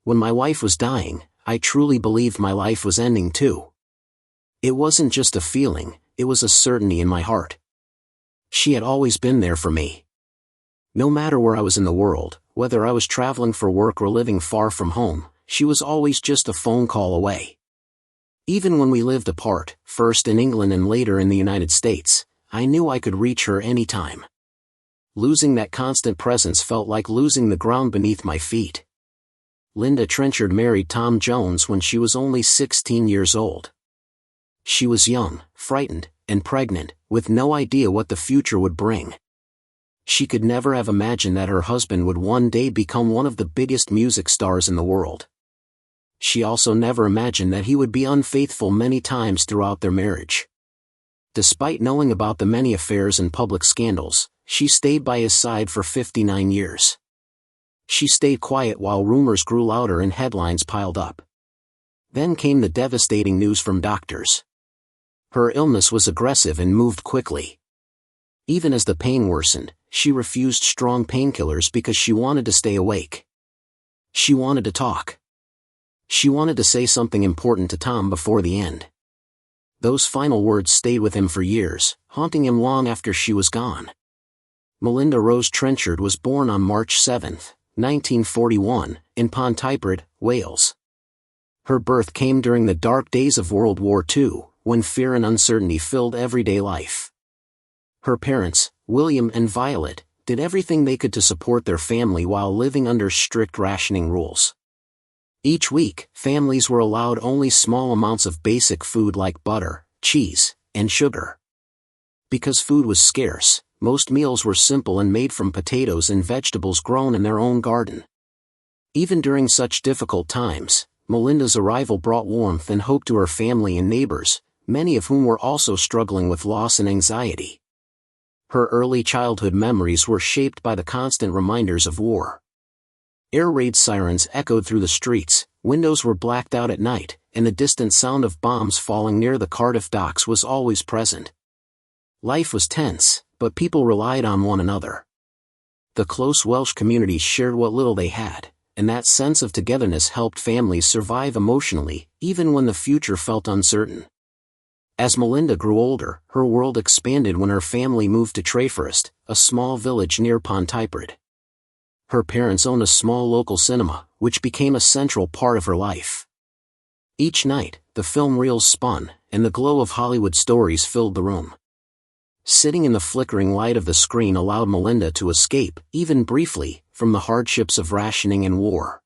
When my wife was dying, I truly believed my life was ending too. It wasn't just a feeling, it was a certainty in my heart. She had always been there for me. No matter where I was in the world, whether I was traveling for work or living far from home, she was always just a phone call away. Even when we lived apart, first in England and later in the United States, I knew I could reach her anytime. Losing that constant presence felt like losing the ground beneath my feet. Linda Trenchard married Tom Jones when she was only 16 years old. She was young, frightened, and pregnant, with no idea what the future would bring. She could never have imagined that her husband would one day become one of the biggest music stars in the world. She also never imagined that he would be unfaithful many times throughout their marriage. Despite knowing about the many affairs and public scandals, she stayed by his side for 59 years. She stayed quiet while rumors grew louder and headlines piled up. Then came the devastating news from doctors. Her illness was aggressive and moved quickly. Even as the pain worsened, she refused strong painkillers because she wanted to stay awake. She wanted to talk. She wanted to say something important to Tom before the end. Those final words stayed with him for years, haunting him long after she was gone. Melinda Rose Trenchard was born on March 7, 1941, in Pontypridd, Wales. Her birth came during the dark days of World War II, when fear and uncertainty filled everyday life. Her parents, William and Violet, did everything they could to support their family while living under strict rationing rules. Each week, families were allowed only small amounts of basic food like butter, cheese, and sugar. Because food was scarce, most meals were simple and made from potatoes and vegetables grown in their own garden. Even during such difficult times, Melinda's arrival brought warmth and hope to her family and neighbors, many of whom were also struggling with loss and anxiety. Her early childhood memories were shaped by the constant reminders of war. Air raid sirens echoed through the streets, windows were blacked out at night, and the distant sound of bombs falling near the Cardiff docks was always present. Life was tense, but people relied on one another. The close Welsh communities shared what little they had, and that sense of togetherness helped families survive emotionally, even when the future felt uncertain. As Melinda grew older, her world expanded when her family moved to Treforest, a small village near Pontypridd. Her parents owned a small local cinema, which became a central part of her life. Each night, the film reels spun, and the glow of Hollywood stories filled the room. Sitting in the flickering light of the screen allowed Melinda to escape, even briefly, from the hardships of rationing and war.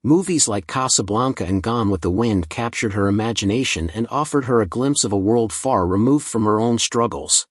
Movies like Casablanca and Gone with the Wind captured her imagination and offered her a glimpse of a world far removed from her own struggles.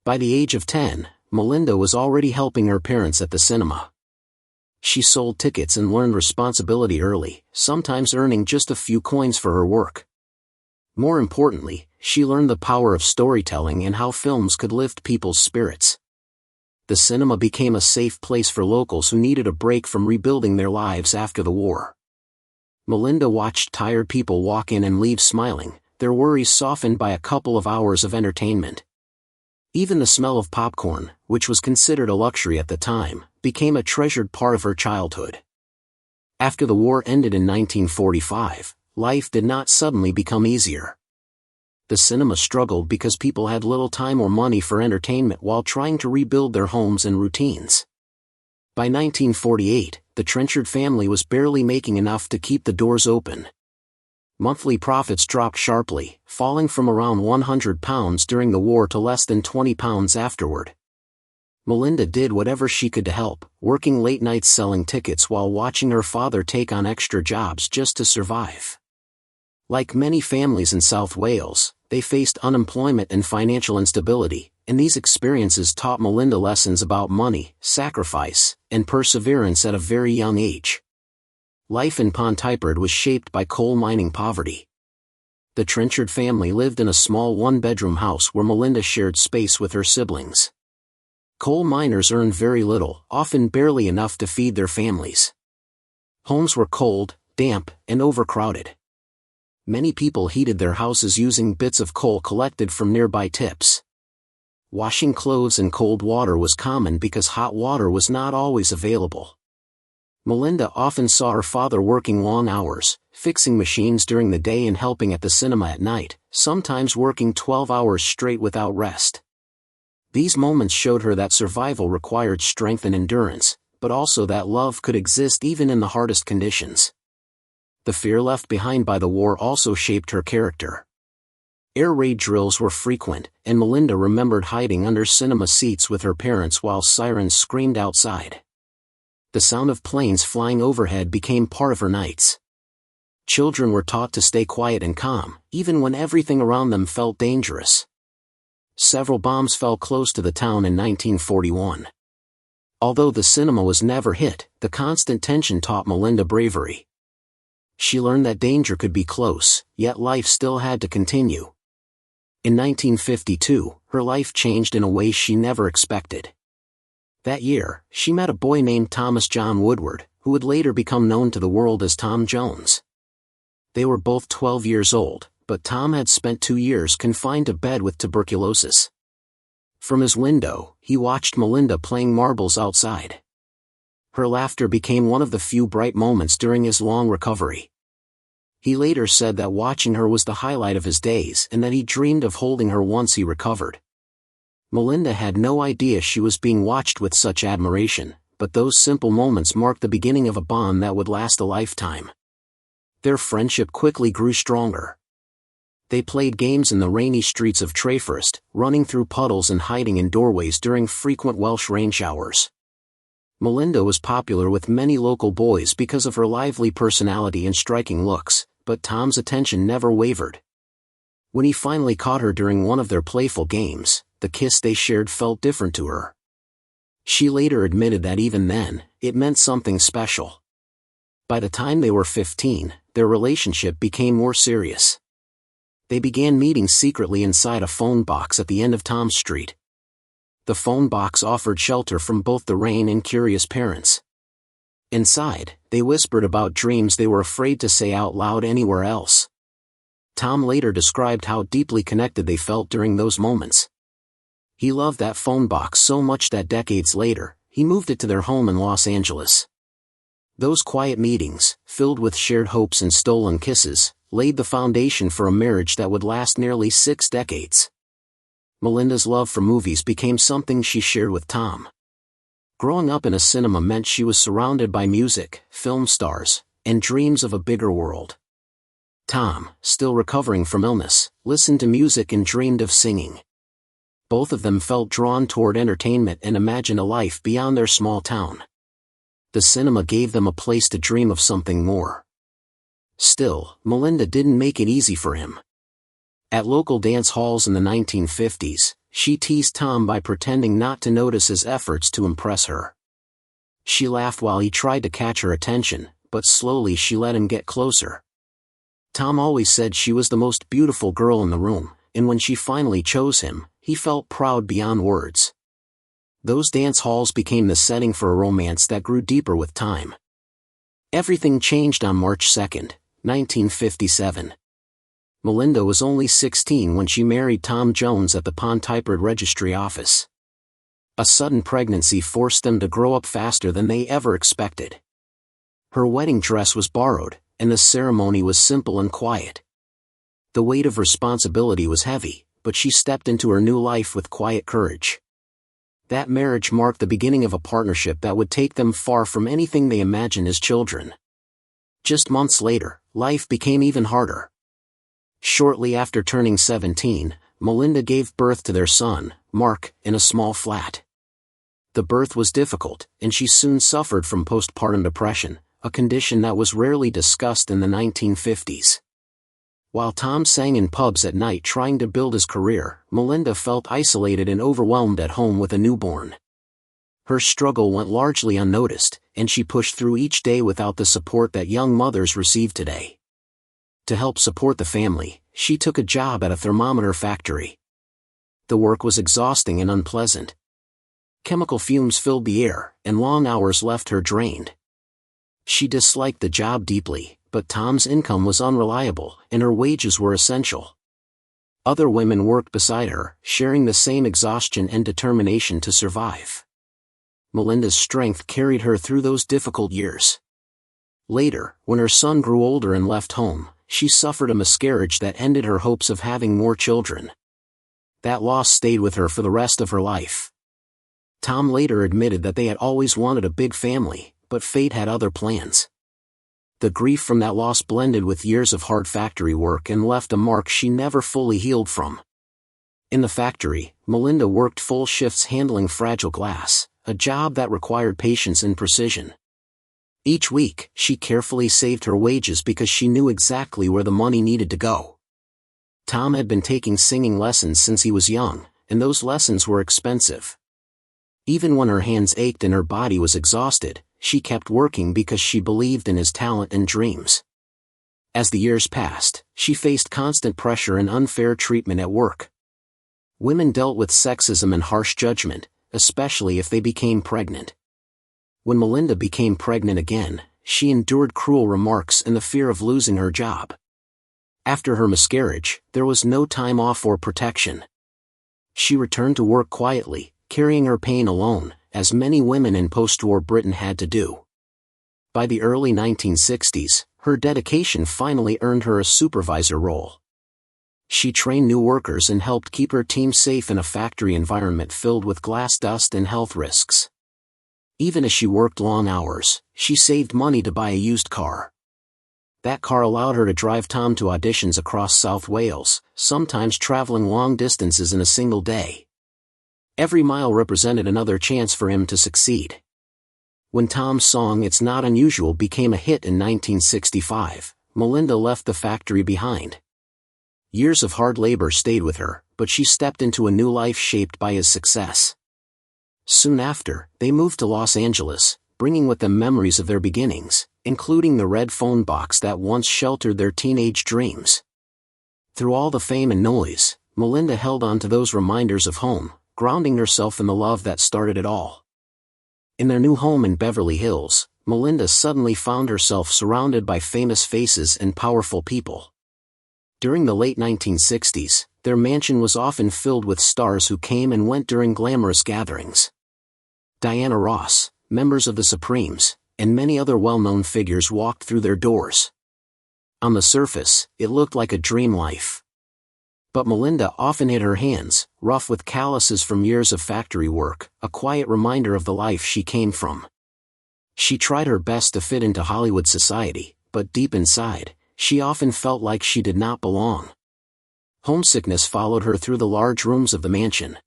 By the age of 10, Melinda was already helping her parents at the cinema. She sold tickets and learned responsibility early, sometimes earning just a few coins for her work. More importantly, she learned the power of storytelling and how films could lift people's spirits. The cinema became a safe place for locals who needed a break from rebuilding their lives after the war. Melinda watched tired people walk in and leave smiling, their worries softened by a couple of hours of entertainment. Even the smell of popcorn, which was considered a luxury at the time, became a treasured part of her childhood. After the war ended in 1945, life did not suddenly become easier. The cinema struggled because people had little time or money for entertainment while trying to rebuild their homes and routines. By 1948, the Trenchard family was barely making enough to keep the doors open. Monthly profits dropped sharply, falling from around £100 during the war to less than £20 afterward. Melinda did whatever she could to help, working late nights selling tickets while watching her father take on extra jobs just to survive. Like many families in South Wales, they faced unemployment and financial instability, and these experiences taught Melinda lessons about money, sacrifice, and perseverance at a very young age. Life in Pontypridd was shaped by coal mining poverty. The Trenchard family lived in a small one-bedroom house where Melinda shared space with her siblings. Coal miners earned very little, often barely enough to feed their families. Homes were cold, damp, and overcrowded. Many people heated their houses using bits of coal collected from nearby tips. Washing clothes in cold water was common because hot water was not always available. Melinda often saw her father working long hours, fixing machines during the day and helping at the cinema at night, sometimes working 12 hours straight without rest. These moments showed her that survival required strength and endurance, but also that love could exist even in the hardest conditions. The fear left behind by the war also shaped her character. Air raid drills were frequent, and Melinda remembered hiding under cinema seats with her parents while sirens screamed outside. The sound of planes flying overhead became part of her nights. Children were taught to stay quiet and calm, even when everything around them felt dangerous. Several bombs fell close to the town in 1941. Although the cinema was never hit, the constant tension taught Melinda bravery. She learned that danger could be close, yet life still had to continue. In 1952, her life changed in a way she never expected. That year, she met a boy named Thomas John Woodward, who would later become known to the world as Tom Jones. They were both 12 years old, but Tom had spent 2 years confined to bed with tuberculosis. From his window, he watched Melinda playing marbles outside. Her laughter became one of the few bright moments during his long recovery. He later said that watching her was the highlight of his days and that he dreamed of holding her once he recovered. Melinda had no idea she was being watched with such admiration, but those simple moments marked the beginning of a bond that would last a lifetime. Their friendship quickly grew stronger. They played games in the rainy streets of Trenchard, running through puddles and hiding in doorways during frequent Welsh rain showers. Melinda was popular with many local boys because of her lively personality and striking looks, but Tom's attention never wavered. When he finally caught her during one of their playful games, the kiss they shared felt different to her. She later admitted that even then, it meant something special. By the time they were 15, their relationship became more serious. They began meeting secretly inside a phone box at the end of Tom Street. The phone box offered shelter from both the rain and curious parents. Inside, they whispered about dreams they were afraid to say out loud anywhere else. Tom later described how deeply connected they felt during those moments. He loved that phone box so much that decades later, he moved it to their home in Los Angeles. Those quiet meetings, filled with shared hopes and stolen kisses, laid the foundation for a marriage that would last nearly 6 decades. Melinda's love for movies became something she shared with Tom. Growing up in a cinema meant she was surrounded by music, film stars, and dreams of a bigger world. Tom, still recovering from illness, listened to music and dreamed of singing. Both of them felt drawn toward entertainment and imagined a life beyond their small town. The cinema gave them a place to dream of something more. Still, Melinda didn't make it easy for him. At local dance halls in the 1950s, she teased Tom by pretending not to notice his efforts to impress her. She laughed while he tried to catch her attention, but slowly she let him get closer. Tom always said she was the most beautiful girl in the room, and when she finally chose him, he felt proud beyond words. Those dance halls became the setting for a romance that grew deeper with time. Everything changed on March 2, 1957. Melinda was only 16 when she married Tom Jones at the Pontypridd Registry Office. A sudden pregnancy forced them to grow up faster than they ever expected. Her wedding dress was borrowed, and the ceremony was simple and quiet. The weight of responsibility was heavy, but she stepped into her new life with quiet courage. That marriage marked the beginning of a partnership that would take them far from anything they imagined as children. Just months later, life became even harder. Shortly after turning 17, Melinda gave birth to their son, Mark, in a small flat. The birth was difficult, and she soon suffered from postpartum depression, a condition that was rarely discussed in the 1950s. While Tom sang in pubs at night trying to build his career, Melinda felt isolated and overwhelmed at home with a newborn. Her struggle went largely unnoticed, and she pushed through each day without the support that young mothers receive today. To help support the family, she took a job at a thermometer factory. The work was exhausting and unpleasant. Chemical fumes filled the air, and long hours left her drained. She disliked the job deeply, but Tom's income was unreliable, and her wages were essential. Other women worked beside her, sharing the same exhaustion and determination to survive. Melinda's strength carried her through those difficult years. Later, when her son grew older and left home, she suffered a miscarriage that ended her hopes of having more children. That loss stayed with her for the rest of her life. Tom later admitted that they had always wanted a big family, but fate had other plans. The grief from that loss blended with years of hard factory work and left a mark she never fully healed from. In the factory, Melinda worked full shifts handling fragile glass, a job that required patience and precision. Each week, she carefully saved her wages because she knew exactly where the money needed to go. Tom had been taking singing lessons since he was young, and those lessons were expensive. Even when her hands ached and her body was exhausted, she kept working because she believed in his talent and dreams. As the years passed, she faced constant pressure and unfair treatment at work. Women dealt with sexism and harsh judgment, especially if they became pregnant. When Melinda became pregnant again, she endured cruel remarks and the fear of losing her job. After her miscarriage, there was no time off or protection. She returned to work quietly, carrying her pain alone, as many women in post-war Britain had to do. By the early 1960s, her dedication finally earned her a supervisor role. She trained new workers and helped keep her team safe in a factory environment filled with glass dust and health risks. Even as she worked long hours, she saved money to buy a used car. That car allowed her to drive Tom to auditions across South Wales, sometimes traveling long distances in a single day. Every mile represented another chance for him to succeed. When Tom's song "It's Not Unusual" became a hit in 1965, Melinda left the factory behind. Years of hard labor stayed with her, but she stepped into a new life shaped by his success. Soon after, they moved to Los Angeles, bringing with them memories of their beginnings, including the red phone box that once sheltered their teenage dreams. Through all the fame and noise, Melinda held on to those reminders of home, grounding herself in the love that started it all. In their new home in Beverly Hills, Melinda suddenly found herself surrounded by famous faces and powerful people. During the late 1960s, their mansion was often filled with stars who came and went during glamorous gatherings. Diana Ross, members of the Supremes, and many other well-known figures walked through their doors. On the surface, it looked like a dream life. But Melinda often hid her hands, rough with calluses from years of factory work, a quiet reminder of the life she came from. She tried her best to fit into Hollywood society, but deep inside, she often felt like she did not belong. Homesickness followed her through the large rooms of the mansion.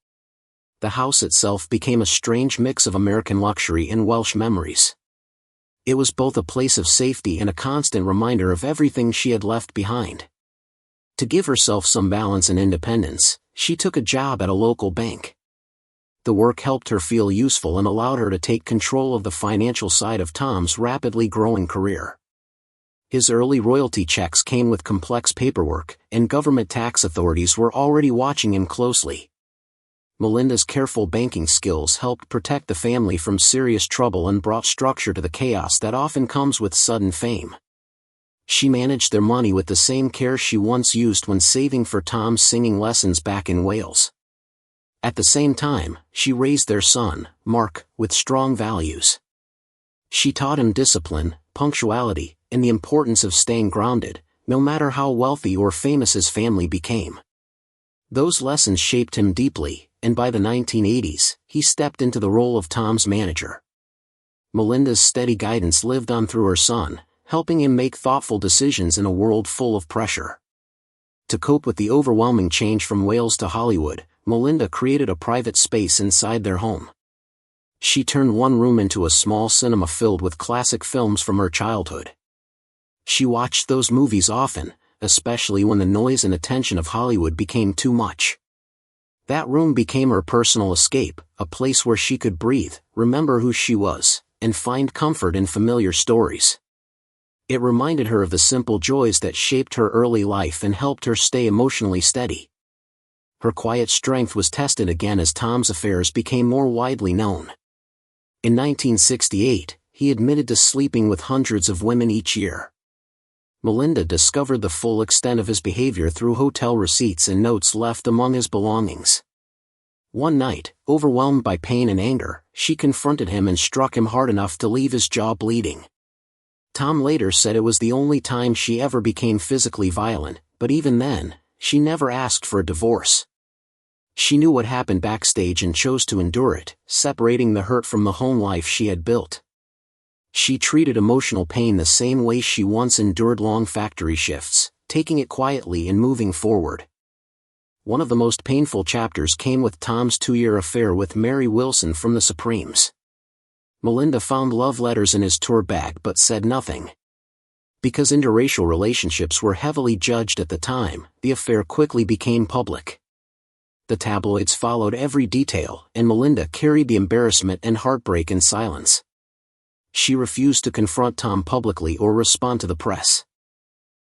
The house itself became a strange mix of American luxury and Welsh memories. It was both a place of safety and a constant reminder of everything she had left behind. To give herself some balance and independence, she took a job at a local bank. The work helped her feel useful and allowed her to take control of the financial side of Tom's rapidly growing career. His early royalty checks came with complex paperwork, and government tax authorities were already watching him closely. Melinda's careful banking skills helped protect the family from serious trouble and brought structure to the chaos that often comes with sudden fame. She managed their money with the same care she once used when saving for Tom's singing lessons back in Wales. At the same time, she raised their son, Mark, with strong values. She taught him discipline, punctuality, and the importance of staying grounded, no matter how wealthy or famous his family became. Those lessons shaped him deeply, and by the 1980s, he stepped into the role of Tom's manager. Melinda's steady guidance lived on through her son, helping him make thoughtful decisions in a world full of pressure. To cope with the overwhelming change from Wales to Hollywood, Melinda created a private space inside their home. She turned one room into a small cinema filled with classic films from her childhood. She watched those movies often, especially when the noise and attention of Hollywood became too much. That room became her personal escape, a place where she could breathe, remember who she was, and find comfort in familiar stories. It reminded her of the simple joys that shaped her early life and helped her stay emotionally steady. Her quiet strength was tested again as Tom's affairs became more widely known. In 1968, he admitted to sleeping with hundreds of women each year. Melinda discovered the full extent of his behavior through hotel receipts and notes left among his belongings. One night, overwhelmed by pain and anger, she confronted him and struck him hard enough to leave his jaw bleeding. Tom later said it was the only time she ever became physically violent, but even then, she never asked for a divorce. She knew what happened backstage and chose to endure it, separating the hurt from the home life she had built. She treated emotional pain the same way she once endured long factory shifts, taking it quietly and moving forward. One of the most painful chapters came with Tom's 2-year affair with Mary Wilson from the Supremes. Melinda found love letters in his tour bag but said nothing. Because interracial relationships were heavily judged at the time, the affair quickly became public. The tabloids followed every detail, and Melinda carried the embarrassment and heartbreak in silence. She refused to confront Tom publicly or respond to the press.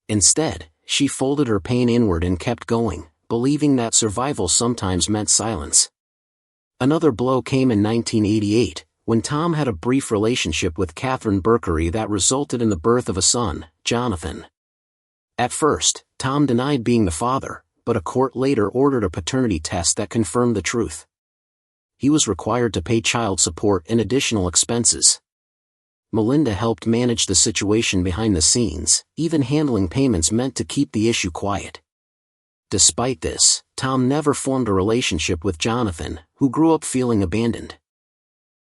Instead, she folded her pain inward and kept going, believing that survival sometimes meant silence. Another blow came in 1988, when Tom had a brief relationship with Catherine Berkery that resulted in the birth of a son, Jonathan. At first, Tom denied being the father, but a court later ordered a paternity test that confirmed the truth. He was required to pay child support and additional expenses. Melinda helped manage the situation behind the scenes, even handling payments meant to keep the issue quiet. Despite this, Tom never formed a relationship with Jonathan, who grew up feeling abandoned.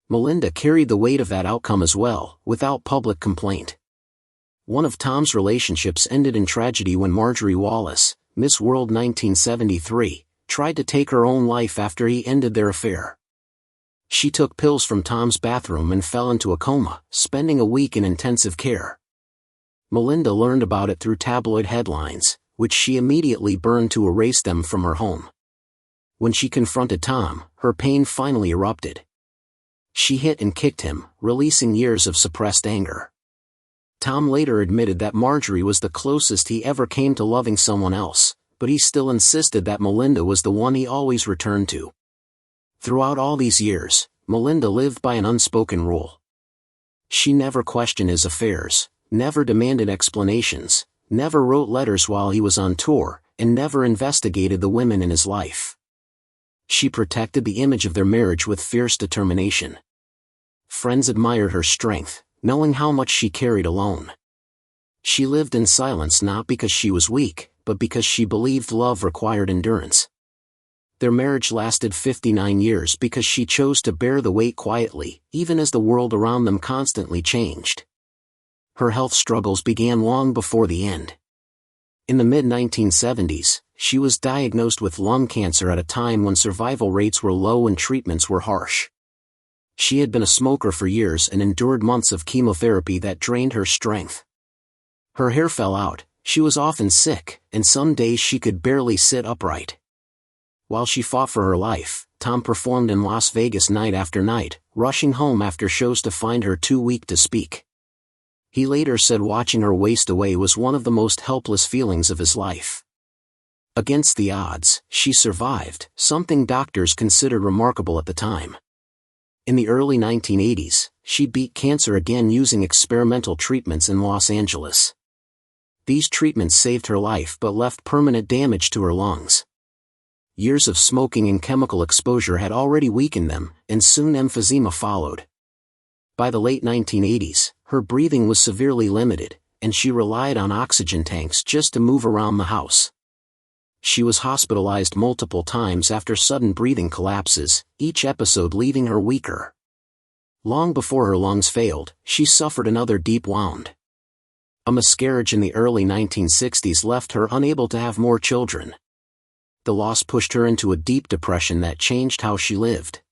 Melinda carried the weight of that outcome as well, without public complaint. One of Tom's relationships ended in tragedy when Marjorie Wallace, Miss World 1973, tried to take her own life after he ended their affair. She took pills from Tom's bathroom and fell into a coma, spending a week in intensive care. Melinda learned about it through tabloid headlines, which she immediately burned to erase them from her home. When she confronted Tom, her pain finally erupted. She hit and kicked him, releasing years of suppressed anger. Tom later admitted that Marjorie was the closest he ever came to loving someone else, but he still insisted that Melinda was the one he always returned to. Throughout all these years, Melinda lived by an unspoken rule. She never questioned his affairs, never demanded explanations, never wrote letters while he was on tour, and never investigated the women in his life. She protected the image of their marriage with fierce determination. Friends admired her strength, knowing how much she carried alone. She lived in silence not because she was weak, but because she believed love required endurance. Their marriage lasted 59 years because she chose to bear the weight quietly, even as the world around them constantly changed. Her health struggles began long before the end. In the mid-1970s, she was diagnosed with lung cancer at a time when survival rates were low and treatments were harsh. She had been a smoker for years and endured months of chemotherapy that drained her strength. Her hair fell out, she was often sick, and some days she could barely sit upright. While she fought for her life, Tom performed in Las Vegas night after night, rushing home after shows to find her too weak to speak. He later said watching her waste away was one of the most helpless feelings of his life. Against the odds, she survived, something doctors considered remarkable at the time. In the early 1980s, she beat cancer again using experimental treatments in Los Angeles. These treatments saved her life but left permanent damage to her lungs. Years of smoking and chemical exposure had already weakened them, and soon emphysema followed. By the late 1980s, her breathing was severely limited, and she relied on oxygen tanks just to move around the house. She was hospitalized multiple times after sudden breathing collapses, each episode leaving her weaker. Long before her lungs failed, she suffered another deep wound. A miscarriage in the early 1960s left her unable to have more children. The loss pushed her into a deep depression that changed how she lived.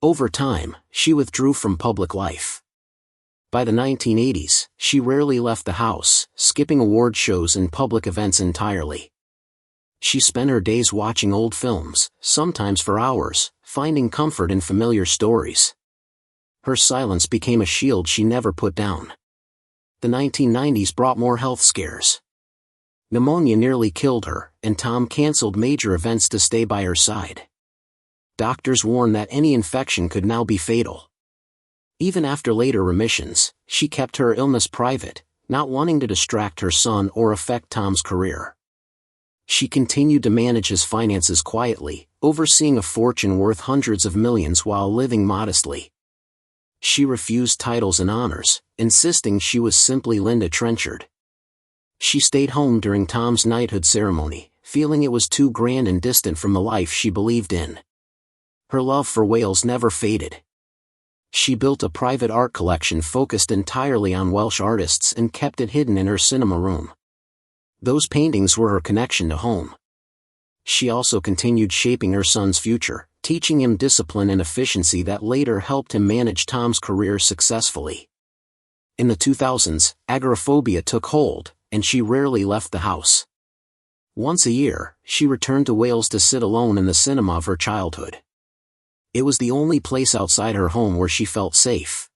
Over time, she withdrew from public life. By the 1980s, she rarely left the house, skipping award shows and public events entirely. She spent her days watching old films, sometimes for hours, finding comfort in familiar stories. Her silence became a shield she never put down. The 1990s brought more health scares. Pneumonia nearly killed her, and Tom canceled major events to stay by her side. Doctors warned that any infection could now be fatal. Even after later remissions, she kept her illness private, not wanting to distract her son or affect Tom's career. She continued to manage his finances quietly, overseeing a fortune worth hundreds of millions while living modestly. She refused titles and honors, insisting she was simply Linda Trenchard. She stayed home during Tom's knighthood ceremony, feeling it was too grand and distant from the life she believed in. Her love for Wales never faded. She built a private art collection focused entirely on Welsh artists and kept it hidden in her cinema room. Those paintings were her connection to home. She also continued shaping her son's future, teaching him discipline and efficiency that later helped him manage Tom's career successfully. In the 2000s, agoraphobia took hold, and she rarely left the house. Once a year, she returned to Wales to sit alone in the cinema of her childhood. It was the only place outside her home where she felt safe.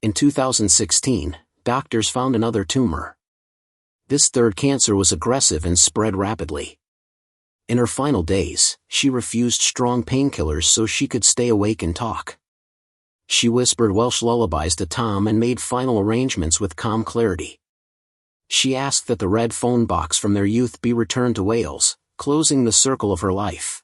In 2016, doctors found another tumor. This third cancer was aggressive and spread rapidly. In her final days, she refused strong painkillers so she could stay awake and talk. She whispered Welsh lullabies to Tom and made final arrangements with calm clarity. She asked that the red phone box from their youth be returned to Wales, closing the circle of her life.